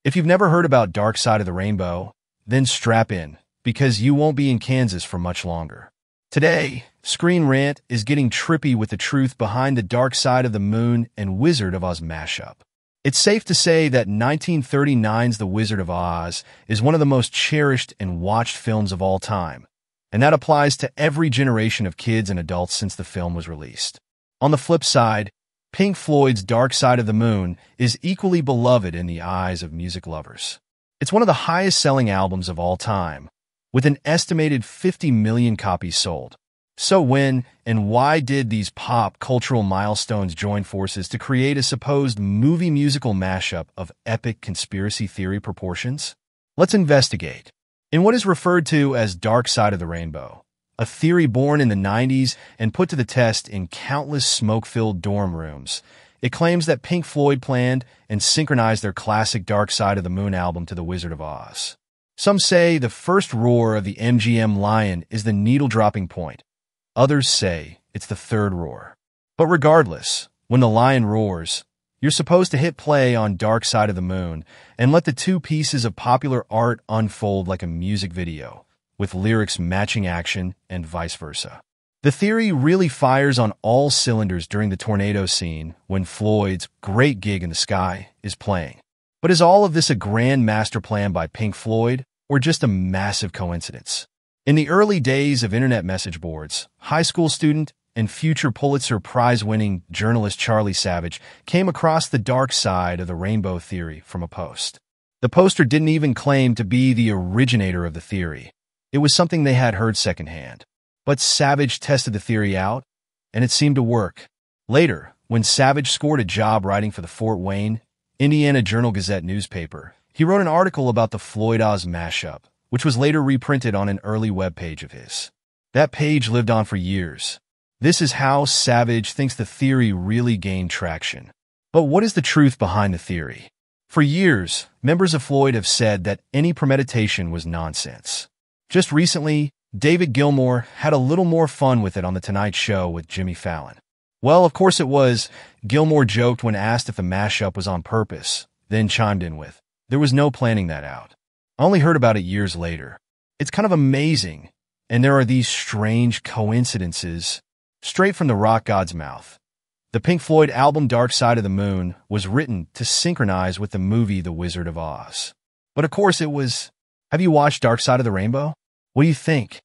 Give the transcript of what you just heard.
If you've never heard about Dark Side of the Rainbow, then strap in, because you won't be in Kansas for much longer. Today, Screen Rant is getting trippy with the truth behind the Dark Side of the Moon and Wizard of Oz mashup. It's safe to say that 1939's The Wizard of Oz is one of the most cherished and watched films of all time, and that applies to every generation of kids and adults since the film was released. On the flip side, Pink Floyd's Dark Side of the Moon is equally beloved in the eyes of music lovers. It's one of the highest-selling albums of all time, with an estimated 50 million copies sold. So when and why did these pop cultural milestones join forces to create a supposed movie musical mashup of epic conspiracy theory proportions? Let's investigate. In what is referred to as Dark Side of the Rainbow, a theory born in the 90s and put to the test in countless smoke-filled dorm rooms, it claims that Pink Floyd planned and synchronized their classic Dark Side of the Moon album to The Wizard of Oz. Some say the first roar of the MGM lion is the needle-dropping point. Others say it's the third roar. But regardless, when the lion roars, you're supposed to hit play on Dark Side of the Moon and let the two pieces of popular art unfold like a music video, with lyrics matching action and vice versa. The theory really fires on all cylinders during the tornado scene when Floyd's Great Gig in the Sky is playing. But is all of this a grand master plan by Pink Floyd, or just a massive coincidence? In the early days of internet message boards, high school student and future Pulitzer Prize-winning journalist Charlie Savage came across the dark side of the rainbow theory from a post. The poster didn't even claim to be the originator of the theory. It was something they had heard secondhand. But Savage tested the theory out, and it seemed to work. Later, when Savage scored a job writing for the Fort Wayne, Indiana Journal-Gazette newspaper, he wrote an article about the Floyd-Oz mashup, which was later reprinted on an early webpage of his. That page lived on for years. This is how Savage thinks the theory really gained traction. But what is the truth behind the theory? For years, members of Floyd have said that any premeditation was nonsense. Just recently, David Gilmour had a little more fun with it on The Tonight Show with Jimmy Fallon. Well, of course it was. Gilmour joked when asked if the mashup was on purpose, then chimed in with, "There was no planning that out. I only heard about it years later." It's kind of amazing, and there are these strange coincidences straight from the rock god's mouth. The Pink Floyd album Dark Side of the Moon was written to synchronize with the movie The Wizard of Oz. But of course it was. Have you watched Dark Side of the Rainbow? What do you think?